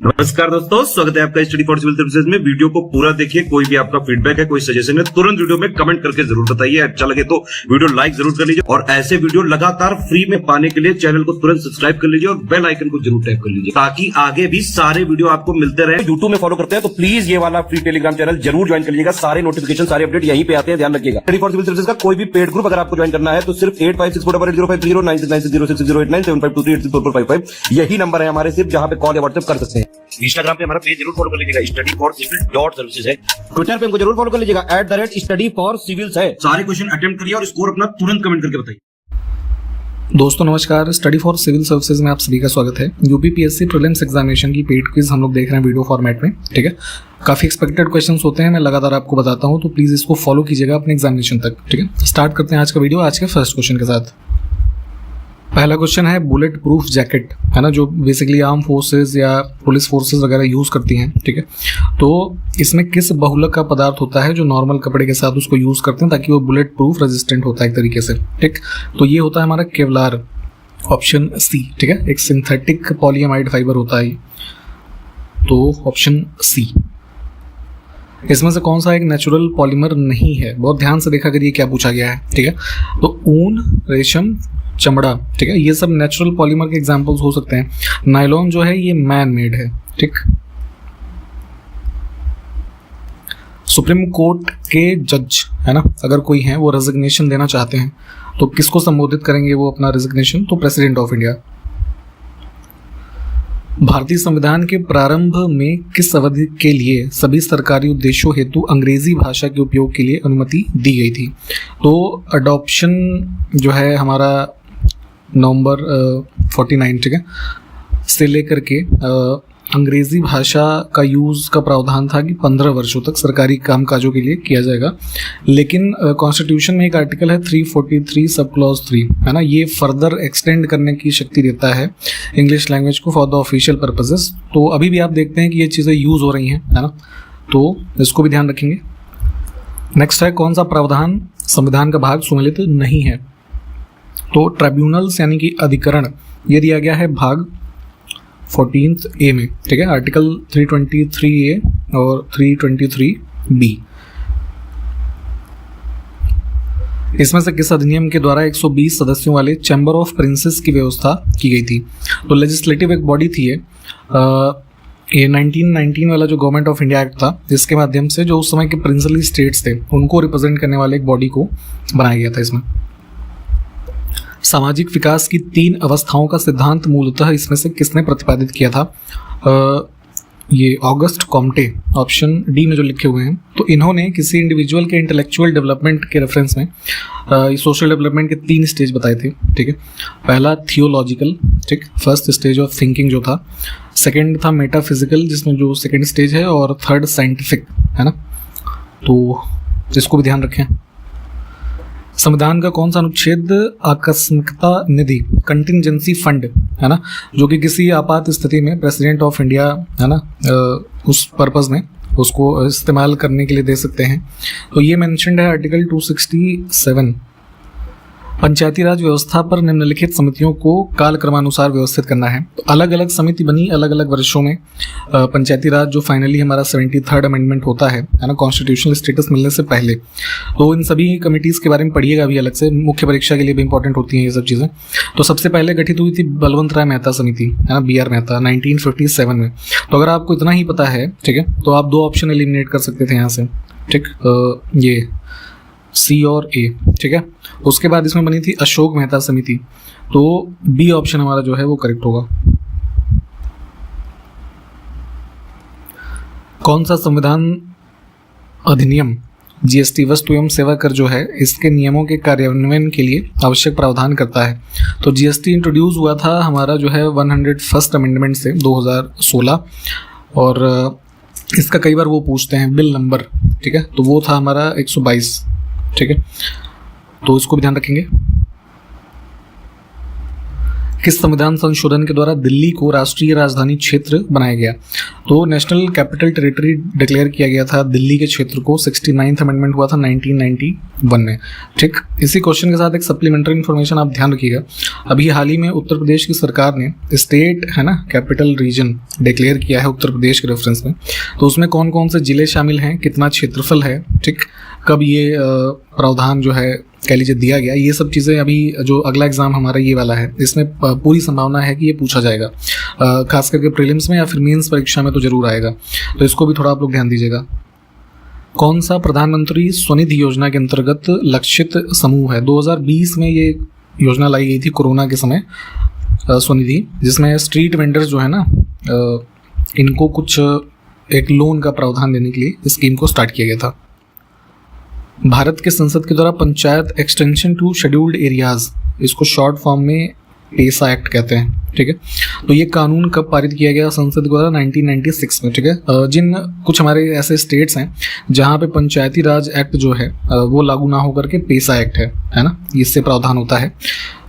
नमस्कार दोस्तों, स्वागत है आपका स्टडी फॉर सिविल सर्विसेज में। वीडियो को पूरा देखिए। कोई भी आपका फीडबैक है, कोई सजेशन है, तुरंत वीडियो में कमेंट करके जरूर बताइए। अच्छा लगे तो वीडियो लाइक जरूर कर लीजिए और ऐसे वीडियो लगातार फ्री में पाने के लिए चैनल को तुरंत सब्सक्राइब कर लीजिए और बेल आइकन को जरूर टैप कर लीजिए ताकि आगे भी सारे वीडियो आपको मिलते रहे। यूट्यूब में फॉलो करते हैं तो प्लीज ये वाला फ्री टेलीग्राम चैनल जरूर ज्वाइन कर लीजिएगा। सारे नोटिफिकेशन, सारे अपडेट यहीं पे आते हैं, ध्यान रखिएगा। स्टडी फॉर सिविल सर्विसेज का कोई भी पेड ग्रुप अगर आपको ज्वाइन करना है तो सिर्फ 8564880530960608967445 यही नंबर है हमारे, सिर्फ जहां पे कॉल या व्हाट्सएप कर सकते हैं। इंस्टाग्राम पे हमारा पेज जरूर फॉलो कर लीजिएगा, स्टडी फॉर सिविल .सर्विसेज है। ट्विटर पे हमको जरूर फॉलो कर लीजिएगा, @study for civils है। सारे क्वेश्चन अटेम्प्ट करिए और स्कोर अपना तुरंत कमेंट करके बताइए। दोस्तों नमस्कार, स्टडी फॉर सिविल सर्विसेज में आप सभी का स्वागत है। यूपीपीएससी प्रीलिम्स एग्जामिनेशन की पेड क्विज हम लोग देख रहे हैं वीडियो फॉर्मेट में, ठीक है। काफ़ी एक्सपेक्टेड क्वेश्चंस होते हैं, मैं लगातार आपको बताता हूं, तो प्लीज़ इसको फॉलो कीजिएगा अपने एग्जामिनेशन तक, ठीक है। स्टार्ट करते हैं आज का वीडियो आज के फर्स्ट क्वेश्चन के साथ। पहला क्वेश्चन है बुलेट प्रूफ जैकेट, है ना, जो बेसिकली आर्म फोर्सेज या पुलिस फोर्सेज वगैरह यूज़ करती हैं, ठीक है। तो इसमें किस बहुलक का पदार्थ होता है जो नॉर्मल कपड़े के साथ उसको यूज़ करते हैं ताकि वो बुलेट प्रूफ रेजिस्टेंट होता है एक तरीके से, ठीक। तो ये होता है हमारा केवलार, ऑप्शन सी, ठीक है। एक सिंथेटिक पॉलीएमाइड फाइबर होता है, तो ऑप्शन सी। इसमें से कौन सा एक नेचुरल पॉलीमर नहीं है? बहुत ध्यान से देखा करिए क्या पूछा गया है, ठीक है। तो ऊन, रेशम, चमड़ा, ठीक है, ये सब नेचुरल पॉलीमर के एग्जांपल्स हो सकते हैं। नायलॉन जो है ये मैन मेड है, ठीक। सुप्रीम कोर्ट के जज, है ना, अगर कोई है वो रेजिग्नेशन देना चाहते हैं तो किसको संबोधित करेंगे वो अपना रेजिग्नेशन? तो प्रेसिडेंट ऑफ इंडिया। भारतीय संविधान के प्रारंभ में किस अवधि के लिए सभी सरकारी उद्देश्यों हेतु अंग्रेजी भाषा के उपयोग के लिए अनुमति दी गई थी? तो अडॉप्शन जो है हमारा नवंबर 49, ठीक है, से लेकर के अंग्रेजी भाषा का यूज़ का प्रावधान था कि 15 वर्षों तक सरकारी कामकाजों के लिए किया जाएगा। लेकिन कॉन्स्टिट्यूशन में एक आर्टिकल है 343 सब क्लॉज 3, है ना, ये फर्दर एक्सटेंड करने की शक्ति देता है इंग्लिश लैंग्वेज को फॉर द ऑफिशियल पर्पसेस। तो अभी भी आप देखते हैं कि ये चीज़ें यूज़ हो रही हैं, है ना, तो इसको भी ध्यान रखेंगे। नेक्स्ट है कौन सा प्रावधान संविधान का भाग सुमेलित नहीं है? तो ट्राइब्यूनल्स यानी कि अधिकरण, ये दिया गया है भाग 14 ए में, ठीक है, आर्टिकल 323 ए और 323 बी। इसमें से किस अधिनियम के द्वारा 120 सदस्यों वाले चैम्बर ऑफ प्रिंसेस की व्यवस्था की गई थी? तो लेजिस्लेटिव एक बॉडी थी ये 1919 वाला जो गवर्नमेंट ऑफ इंडिया एक्ट था, जिसके माध्यम से जो उस समय के प्रिंसली स्टेट्स थे उनको रिप्रेजेंट करने वाले एक बॉडी को बनाया गया था। इसमें सामाजिक विकास की 3 अवस्थाओं का सिद्धांत मूलतः इसमें से किसने प्रतिपादित किया था? ये ऑगस्ट कॉम्टे, ऑप्शन डी में जो लिखे हुए हैं। तो इन्होंने किसी इंडिविजुअल के इंटेलेक्चुअल डेवलपमेंट के रेफरेंस में सोशल डेवलपमेंट के 3 स्टेज बताए थे, ठीक है। पहला थियोलॉजिकल, ठीक, फर्स्ट स्टेज ऑफ थिंकिंग जो था। सेकंड था मेटाफिजिकल, जिसमें जो सेकंड स्टेज है, और थर्ड साइंटिफिक, है ना। तो इसको भी ध्यान रखें। संविधान का कौन सा अनुच्छेद आकस्मिकता निधि, कंटिंजेंसी फंड, है ना, जो कि किसी आपात स्थिति में प्रेसिडेंट ऑफ इंडिया, है ना, उस पर्पस में उसको इस्तेमाल करने के लिए दे सकते हैं? तो ये मेंशन्ड है आर्टिकल 267। पंचायती राज व्यवस्था पर निम्नलिखित समितियों को कालक्रमानुसार व्यवस्थित करना है। तो अलग अलग समिति बनी अलग अलग वर्षों में। पंचायती राज जो फाइनली हमारा 73rd अमेंडमेंट होता है ना, कॉन्स्टिट्यूशनल स्टेटस मिलने से पहले, तो इन सभी कमिटीज़ के बारे में पढ़िएगा अभी अलग से, मुख्य परीक्षा के लिए भी इंपॉर्टेंट होती हैं ये सब चीज़ें। तो सबसे पहले गठित हुई थी बलवंत राय मेहता समिति, है ना, BR मेहता, 1957 में। तो अगर आपको इतना ही पता है, ठीक है, तो आप 2 ऑप्शन एलिमिनेट कर सकते थे यहाँ से, ठीक, ये सी और ए, ठीक है। उसके बाद इसमें बनी थी अशोक मेहता समिति, तो बी ऑप्शन हमारा जो है वो करेक्ट होगा। कौन सा संविधान अधिनियम जीएसटी वस्तु एवं सेवा कर जो है इसके नियमों के कार्यान्वयन के लिए आवश्यक प्रावधान करता है? तो जीएसटी इंट्रोड्यूस हुआ था हमारा जो है 101st अमेंडमेंट से 2016, और इसका कई बार वो पूछते हैं बिल नंबर, ठीक है, तो वो था हमारा 122, ठीक है। तो इसको भी ध्यान रखेंगे। किस संविधान संशोधन के द्वारा दिल्ली को राष्ट्रीय राजधानी क्षेत्र बनाया गया? तो नेशनल कैपिटल टेरिटरी डिक्लेयर किया गया था दिल्ली के क्षेत्र को, 69th अमेंडमेंट हुआ था 1991 में। ठीक, इसी क्वेश्चन के साथ एक सप्लीमेंट्री इन्फॉर्मेशन आप ध्यान रखिएगा। अभी हाल ही में उत्तर प्रदेश की सरकार ने स्टेट है ना कैपिटल रीजन डिक्लेयर किया है उत्तर प्रदेश के रेफरेंस में। तो उसमें कौन कौन से जिले शामिल हैं, कितना क्षेत्रफल है, ठीक, कब ये प्रावधान जो है कह लीजिए दिया गया, ये सब चीज़ें अभी जो अगला एग्जाम हमारा ये वाला है इसमें पूरी संभावना है कि ये पूछा जाएगा, खास करके प्रीलिम्स में या फिर मेंस परीक्षा में तो जरूर आएगा। तो इसको भी थोड़ा आप लोग ध्यान दीजिएगा। कौन सा प्रधानमंत्री स्वनिधि योजना के अंतर्गत लक्षित समूह है? 2020 में ये योजना लाई गई थी कोरोना के समय, स्वनिधि, जिसमें स्ट्रीट वेंडर्स जो है ना इनको कुछ एक लोन का प्रावधान देने के लिए इस स्कीम को स्टार्ट किया गया था। भारत के संसद के द्वारा panchayat extension to scheduled areas, इसको शॉर्ट फॉर्म में पेसा एक्ट कहते हैं, ठीक है। तो ये कानून कब पारित किया गया संसद द्वारा? 1996 में, ठीक है। जिन कुछ हमारे ऐसे स्टेट्स हैं जहाँ पे पंचायती राज एक्ट जो है वो लागू ना होकर के पेसा एक्ट है ना, इससे प्रावधान होता है।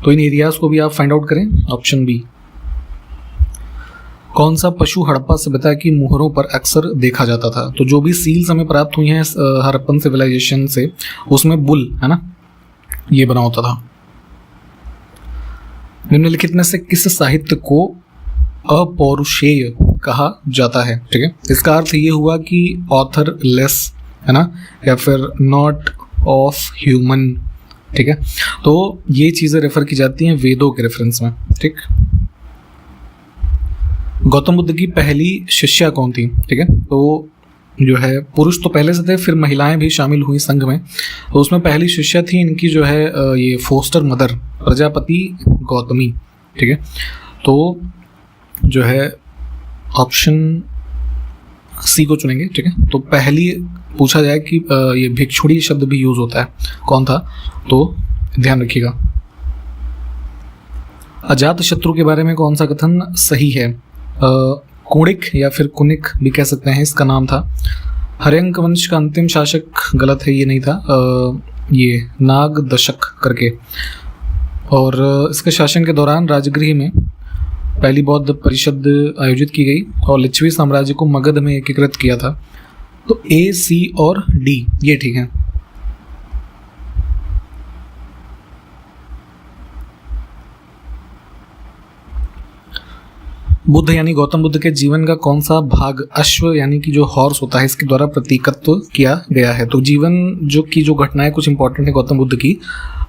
तो इन एरियाज को भी आप फाइंड आउट करें। Option B. कौन सा पशु हड़प्पा सभ्यता की मुहरों पर अक्सर देखा जाता था? तो जो भी सील्स हमें प्राप्त हुई हैं हड़प्पन सिविलाइजेशन से, उसमें बुल है ना ये बना होता था। निम्नलिखित में से किस साहित्य को अपौरुषेय कहा जाता है? ठीक है, इसका अर्थ ये हुआ कि ऑथर लेस है ना, या फिर नॉट ऑफ ह्यूमन, ठीक है। तो ये चीजें रेफर की जाती हैं वेदों के रेफरेंस में, ठीक। गौतम बुद्ध की पहली शिष्या कौन थी? ठीक है, तो जो है पुरुष तो पहले से थे, फिर महिलाएं भी शामिल हुई संघ में। तो उसमें पहली शिष्या थी इनकी जो है ये फोस्टर मदर प्रजापति गौतमी, ठीक है। तो जो है ऑप्शन सी को चुनेंगे, ठीक है। तो पहली पूछा जाए कि ये भिक्षुड़ी शब्द भी यूज होता है, कौन था? तो ध्यान रखिएगा। अजात शत्रु के बारे में कौन सा कथन सही है? कुणिक या फिर कुनिक भी कह सकते हैं, इसका नाम था। हर्यंक वंश का अंतिम शासक गलत है, ये नहीं था, ये नाग दशक करके। और इसके शासन के दौरान राजगृह में पहली बौद्ध परिषद आयोजित की गई और लिच्छवी साम्राज्य को मगध में एकीकृत किया था। तो ए, सी और डी ये ठीक है। बुद्ध यानी गौतम बुद्ध के जीवन का कौन सा भाग अश्व यानी कि जो हॉर्स होता है इसके द्वारा प्रतीकत्व किया गया है? तो जीवन जो की जो घटनाएं कुछ इंपॉर्टेंट है गौतम बुद्ध की,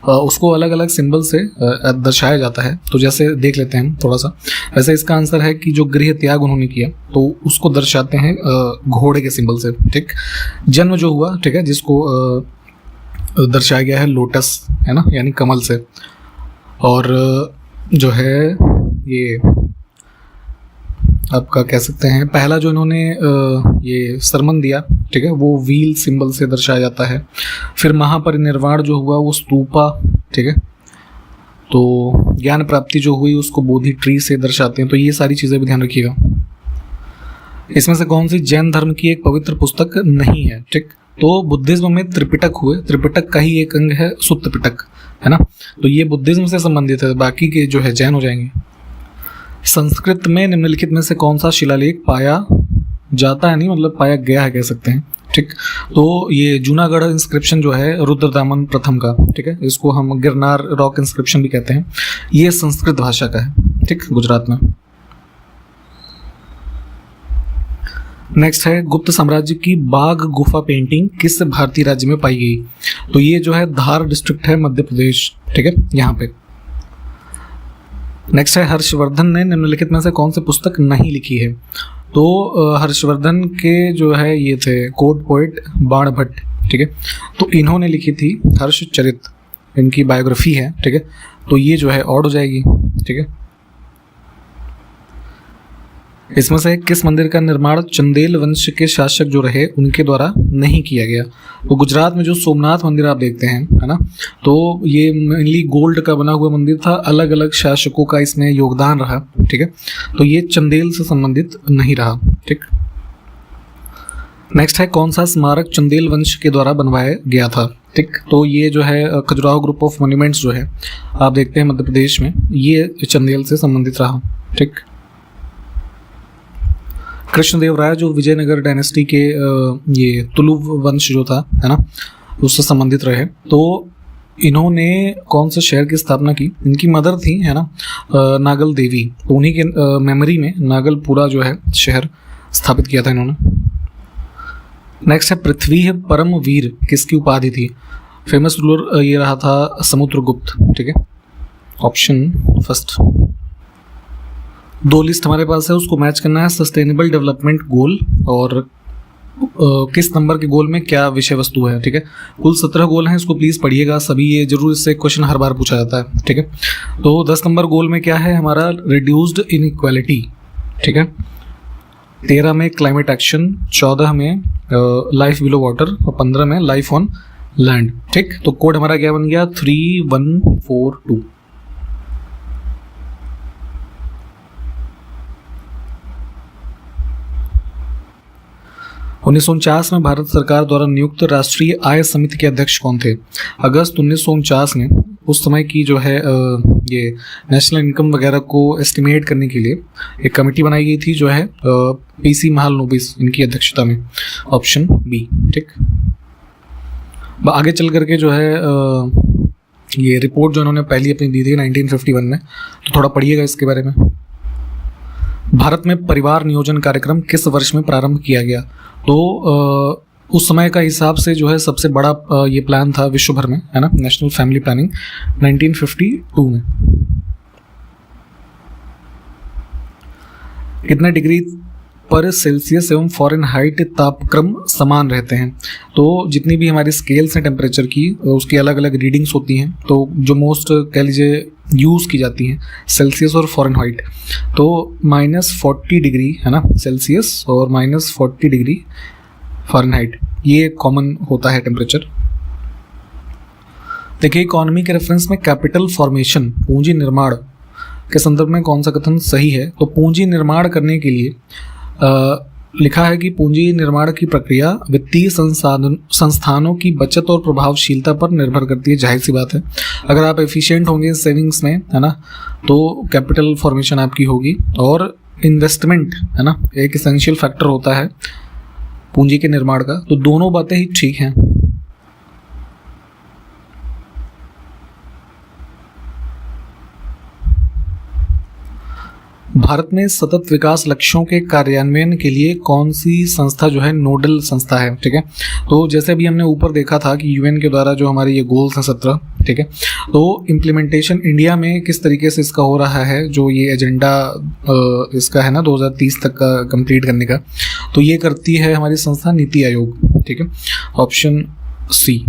उसको अलग अलग सिंबल से दर्शाया जाता है। तो जैसे देख लेते हैं थोड़ा सा। वैसे इसका आंसर है कि जो गृह त्याग उन्होंने किया तो उसको दर्शाते हैं घोड़े के सिंबल से, ठीक। जन्म जो हुआ, ठीक है, जिसको दर्शाया गया है लोटस है ना, यानी कमल से। और जो है ये आपका कह सकते हैं पहला जो इन्होंने ये सरमन दिया, ठीक है, वो व्हील सिंबल से दर्शाया जाता है। फिर महापरिनिर्वाण जो हुआ वो स्तूपा, ठीक है। तो ज्ञान प्राप्ति जो हुई उसको बोधि ट्री से दर्शाते हैं। तो ये सारी चीज़ें भी ध्यान रखिएगा। इसमें से कौन सी जैन धर्म की एक पवित्र पुस्तक नहीं है? ठीक, तो बुद्धिज्म में त्रिपिटक हुए, त्रिपिटक का ही एक अंग है सुत्त पिटक, है ना। तो ये बुद्धिज्म से संबंधित है, बाकी के जो है जैन हो जाएंगे। संस्कृत में निम्नलिखित में से कौन सा शिलालेख पाया जाता है, नहीं मतलब पाया गया है कह सकते हैं, ठीक। तो ये जूनागढ़ इंस्क्रिप्शन जो है रुद्रदामन प्रथम का, ठीक है, इसको हम गिरनार रॉक इंस्क्रिप्शन भी कहते हैं। ये संस्कृत भाषा का है, ठीक, गुजरात में। नेक्स्ट है गुप्त साम्राज्य की बाघ गुफा पेंटिंग किस भारतीय राज्य में पाई गई? तो ये जो है धार डिस्ट्रिक्ट है मध्य प्रदेश, ठीक है, यहाँ पे। नेक्स्ट है हर्षवर्धन ने निम्नलिखित में से कौन सी पुस्तक नहीं लिखी है? तो हर्षवर्धन के जो है ये थे कोर्ट पोएट बाण भट्ट, ठीक है। तो इन्होंने लिखी थी हर्षचरित, इनकी बायोग्राफी है, ठीक है। तो ये जो है ऑड हो जाएगी, ठीक है। इसमें से किस मंदिर का निर्माण चंदेल वंश के शासक जो रहे उनके द्वारा नहीं किया गया? तो गुजरात में जो सोमनाथ मंदिर आप देखते हैं, है ना, तो ये मेनली गोल्ड का बना हुआ मंदिर था। अलग अलग शासकों का इसमें योगदान रहा, ठीक है। तो ये चंदेल से संबंधित नहीं रहा, ठीक। नेक्स्ट है कौन सा स्मारक चंदेल वंश के द्वारा बनवाया गया था? ठीक। तो ये जो है खजुराहो ग्रुप ऑफ मॉन्यूमेंट्स जो है आप देखते हैं मध्य प्रदेश में, ये चंदेल से संबंधित रहा। ठीक। कृष्णदेव राय जो विजयनगर डायनेस्टी के ये तुलुव वंश जो था, है ना, उससे संबंधित रहे। तो इन्होंने कौन से शहर की स्थापना की? इनकी मदर थी, है ना, नागल देवी, तो उन्हीं के मेमोरी में नागलपुरा जो है शहर स्थापित किया था इन्होंने। नेक्स्ट है पृथ्वी है परम वीर किसकी उपाधि थी? फेमस रूलर ये रहा था समुद्रगुप्त। ठीक है, ऑप्शन फर्स्ट। 2 लिस्ट हमारे पास है, उसको मैच करना है। सस्टेनेबल डेवलपमेंट गोल और किस नंबर के गोल में क्या विषय वस्तु है। ठीक है, कुल 17 गोल हैं, इसको प्लीज़ पढ़िएगा सभी, ये जरूर इससे क्वेश्चन हर बार पूछा जाता है। ठीक है, तो 10 नंबर गोल में क्या है हमारा? Reduced inequality. ठीक है, 13 में क्लाइमेट एक्शन, 14 में लाइफ बिलो वाटर और 15 में लाइफ ऑन लैंड। ठीक, तो कोड हमारा क्या बन गया? 3142। उन्नीस में भारत सरकार द्वारा नियुक्त राष्ट्रीय आय समिति के अध्यक्ष कौन थे? अगस्त 1949 में उस समय की जो है ये नेशनल इनकम वगैरह को एस्टिमेट करने के लिए एक कमेटी बनाई गई थी जो है पीसी महालनोबिस, इनकी अध्यक्षता में। Option B. ठीक, आगे चल करके जो है ये रिपोर्ट जो इन्होंने पहली अपनी दी थी 1951 में, तो थोड़ा पढ़िएगा इसके बारे में। भारत में परिवार नियोजन कार्यक्रम किस वर्ष में प्रारंभ किया गया? तो उस समय का हिसाब से जो है सबसे बड़ा ये प्लान था विश्व भर में, है ना, नेशनल फैमिली प्लानिंग 1952 में। कितने डिग्री पर सेल्सियस एवं फ़ारेनहाइट तापक्रम समान रहते हैं? तो जितनी भी हमारी स्केल्स हैं टेम्परेचर की, उसकी अलग अलग रीडिंग्स होती हैं। तो जो मोस्ट कह लीजिए यूज़ की जाती हैं सेल्सियस और फ़ारेनहाइट, तो -40 डिग्री, है ना, सेल्सियस और -40 डिग्री फ़ारेनहाइट, ये कॉमन होता है टेम्परेचर। देखिए, इकोनॉमी के रेफरेंस में कैपिटल फॉर्मेशन, पूंजी निर्माण के संदर्भ में कौन सा कथन सही है? तो पूंजी निर्माण करने के लिए लिखा है कि पूंजी निर्माण की प्रक्रिया वित्तीय संस्थानों की बचत और प्रभावशीलता पर निर्भर करती है। जाहिर सी बात है, अगर आप एफिशिएंट होंगे सेविंग्स में, है ना, तो कैपिटल फॉर्मेशन आपकी होगी। और इन्वेस्टमेंट, है ना, एक एसेंशियल फैक्टर होता है पूंजी के निर्माण का। तो दोनों बातें ही ठीक हैं। भारत में सतत विकास लक्ष्यों के कार्यान्वयन के लिए कौन सी संस्था जो है नोडल संस्था है? ठीक है, तो जैसे अभी हमने ऊपर देखा था कि यूएन के द्वारा जो हमारे ये गोल्स हैं 17, ठीक है, तो इम्प्लीमेंटेशन इंडिया में किस तरीके से इसका हो रहा है, जो ये एजेंडा इसका है ना 2030 तक का कंप्लीट करने का, तो ये करती है हमारी संस्था नीति आयोग। ठीक है, ऑप्शन सी।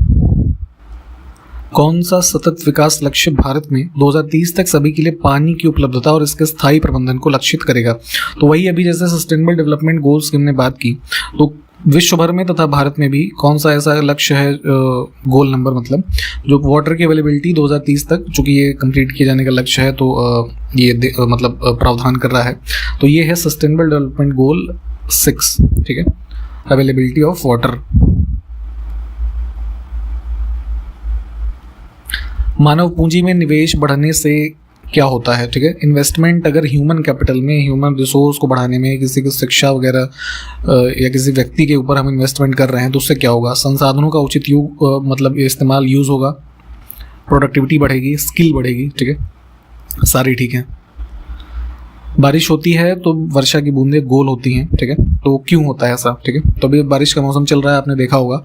कौन सा सतत विकास लक्ष्य भारत में 2030 तक सभी के लिए पानी की उपलब्धता और इसके स्थायी प्रबंधन को लक्षित करेगा? तो वही अभी जैसे सस्टेनेबल डेवलपमेंट गोल्स की हमने बात की, तो विश्व भर में तथा भारत में भी कौन सा ऐसा लक्ष्य है, गोल नंबर मतलब, जो वाटर की अवेलेबिलिटी 2030 तक, चूँकि ये कंप्लीट किए जाने का लक्ष्य है, तो ये मतलब प्रावधान कर रहा है। तो ये है सस्टेनेबल डेवलपमेंट गोल 6। ठीक है, अवेलेबिलिटी ऑफ वाटर। मानव पूंजी में निवेश बढ़ने से क्या होता है? ठीक है, इन्वेस्टमेंट अगर ह्यूमन कैपिटल में, ह्यूमन रिसोर्स को बढ़ाने में, किसी की शिक्षा वगैरह या किसी व्यक्ति के ऊपर हम इन्वेस्टमेंट कर रहे हैं, तो उससे क्या होगा? संसाधनों का उचित मतलब इस्तेमाल, यूज़ होगा, प्रोडक्टिविटी बढ़ेगी, स्किल बढ़ेगी। ठीक है, सारी ठीक है। बारिश होती है तो वर्षा की बूंदें गोल होती हैं। ठीक है, तो क्यों होता है ऐसा? ठीक है, तो अभी बारिश का मौसम चल रहा है, आपने देखा होगा,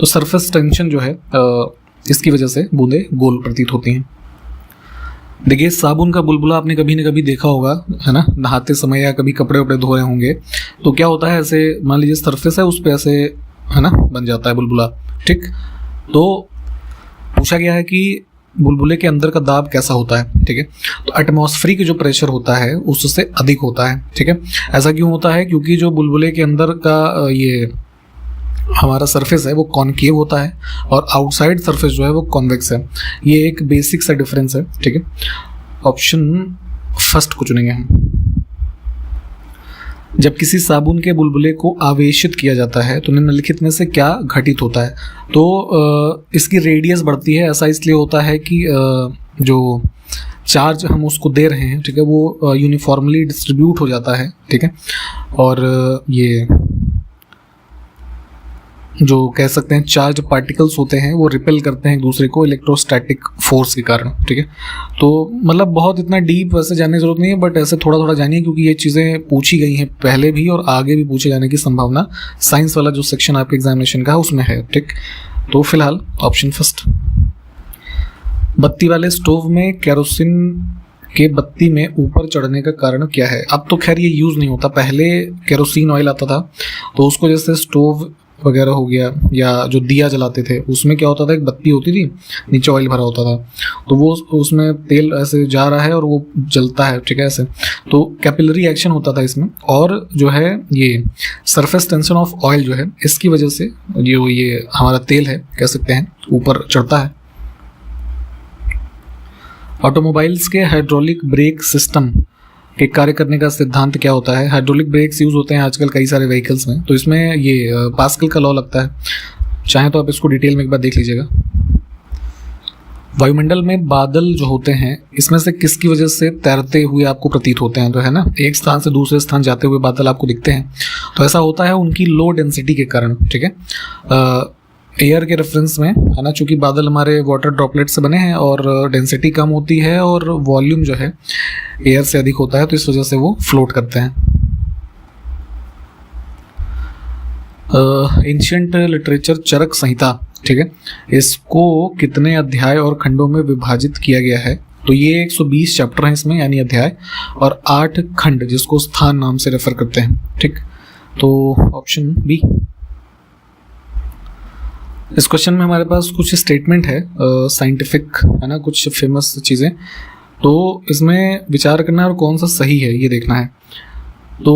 तो सरफेस टेंशन जो है इसकी वजह से बूंदें गोल प्रतीत होती हैं। देखिए, साबुन का बुलबुला आपने कभी न कभी देखा होगा, है ना, नहाते समय या कभी कपड़े वपड़े धो रहे होंगे, तो क्या होता है, ऐसे मान लीजिए सरफेस है, उस पर ऐसे, है ना, बन जाता है बुलबुला। ठीक, तो पूछा गया है कि बुलबुले के अंदर का दाब कैसा होता है? ठीक है, तो एटमॉस्फेरिक जो प्रेशर होता है उससे अधिक होता है। ठीक है, ऐसा क्यों होता है? क्योंकि जो बुलबुले के अंदर का ये हमारा सरफेस है वो कॉनकेव होता है और आउटसाइड सरफेस जो है वो कॉन्वेक्स है। ये एक बेसिक सा डिफरेंस है। ठीक है, ऑप्शन फर्स्ट को चुनेंगे हम। जब किसी साबुन के बुलबुले को आवेशित किया जाता है तो निम्नलिखित में से क्या घटित होता है? तो इसकी रेडियस बढ़ती है। ऐसा इसलिए होता है कि जो चार्ज हम उसको दे रहे हैं, ठीक है, वो यूनिफॉर्मली डिस्ट्रीब्यूट हो जाता है, ठीक है, और ये जो कह सकते हैं चार्ज पार्टिकल्स होते हैं वो रिपेल करते हैं एक दूसरे को इलेक्ट्रोस्टैटिक फोर्स के कारण, ठीक है। तो मतलब बहुत इतना डीप वैसे जानने की जरूरत नहीं है, बट ऐसे थोड़ा थोड़ा जानिए क्योंकि ये चीज़ें पूछी गई हैं पहले भी और आगे भी पूछे जाने की संभावना साइंस वाला जो सेक्शन आपके एग्जामिनेशन का है उसमें है, ठीक। तो फिलहाल ऑप्शन फर्स्ट, बत्ती वाले स्टोव में केरोसिन के बत्ती में ऊपर चढ़ने का कारण क्या है? अब तो खैर ये यूज़ नहीं होता, पहले केरोसिन ऑयल आता था तो उसको जैसे स्टोव वगैरह हो गया या जो दिया जलाते थे उसमें क्या होता था, एक बत्ती होती थी, नीचे ऑयल भरा होता था, तो वो उसमें तेल ऐसे जा रहा है और वो जलता है, ठीक है, ऐसे। तो कैपिलरी एक्शन होता था इसमें, और जो है ये सरफेस टेंशन ऑफ ऑयल जो है इसकी वजह से जो ये हमारा तेल है कह सकते हैं ऊपर चढ़ता है। ऑटोमोबाइल्स के हाइड्रोलिक ब्रेक सिस्टम के कार्य करने का सिद्धांत क्या होता है? हाइड्रोलिक ब्रेक्स यूज़ होते हैं आजकल कई सारे व्हीकल्स में, तो इसमें ये पास्कल का लॉ लगता है। चाहे तो आप इसको डिटेल में एक बार देख लीजिएगा। वायुमंडल में बादल जो होते हैं इसमें से किसकी वजह से तैरते हुए आपको प्रतीत होते हैं? तो है ना, एक स्थान से दूसरे स्थान जाते हुए बादल आपको दिखते हैं, तो ऐसा होता है उनकी लो डेंसिटी के कारण, ठीक है। एयर के रेफरेंस में है ना, चूंकि बादल हमारे वाटर ड्रॉपलेट से बने हैं और डेंसिटी कम होती है और वॉल्यूम जो है एयर से अधिक होता है, तो इस वजह से वो फ्लोट करते हैं। एंशिएंट लिटरेचर चरक संहिता, ठीक है, इसको कितने अध्याय और खंडों में विभाजित किया गया है? तो ये 120 चैप्टर हैं इसमें यानी अध्याय, और 8 खंड जिसको स्थान नाम से रेफर करते हैं, ठीक। तो ऑप्शन बी। इस क्वेश्चन में हमारे पास कुछ स्टेटमेंट है साइंटिफिक, है ना, कुछ फेमस चीज़ें, तो इसमें विचार करना है और कौन सा सही है ये देखना है। तो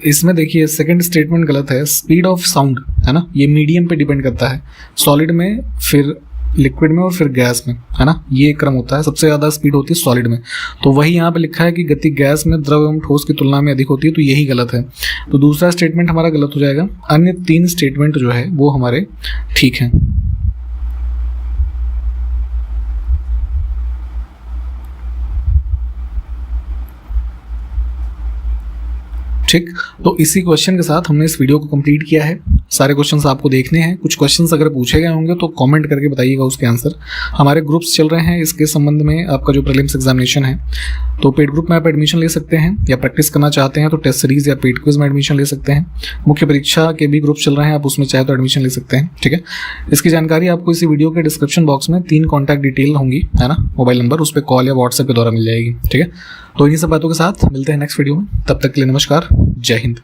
इसमें देखिए सेकंड स्टेटमेंट गलत है। स्पीड ऑफ साउंड, है ना, ये मीडियम पे डिपेंड करता है, सॉलिड में, फिर लिक्विड में और फिर गैस में, है ना, ये क्रम होता है। सबसे ज़्यादा स्पीड होती है सॉलिड में, तो वही यहाँ पे लिखा है कि गति गैस में द्रव एवं ठोस की तुलना में अधिक होती है, तो यही गलत है। तो दूसरा स्टेटमेंट हमारा गलत हो जाएगा। अन्य 3 स्टेटमेंट जो है वो हमारे ठीक हैं। ठीक, तो इसी क्वेश्चन के साथ हमने इस वीडियो को कंप्लीट किया है। सारे क्वेश्चंस आपको देखने हैं, कुछ क्वेश्चंस अगर पूछे गए होंगे तो कमेंट करके बताइएगा उसके आंसर। हमारे ग्रुप्स चल रहे हैं इसके संबंध में, आपका जो प्रीलिम्स एग्जामिनेशन है, तो पेड ग्रुप में आप एडमिशन ले सकते हैं, या प्रैक्टिस करना चाहते हैं तो टेस्ट सीरीज या पेड क्विज में एडमिशन ले सकते हैं। मुख्य परीक्षा के भी ग्रुप चल रहे हैं, आप उसमें चाहे तो एडमिशन ले सकते हैं, ठीक है। इसकी जानकारी आपको इसी वीडियो के डिस्क्रिप्शन बॉक्स में 3 कॉन्टैक्ट डिटेल होंगी, है ना, मोबाइल नंबर, उस पर कॉल या व्हाट्सएप के द्वारा मिल जाएगी, ठीक है। तो इन्हीं सब बातों के साथ मिलते हैं नेक्स्ट वीडियो में, तब तक के लिए नमस्कार, जय हिंद।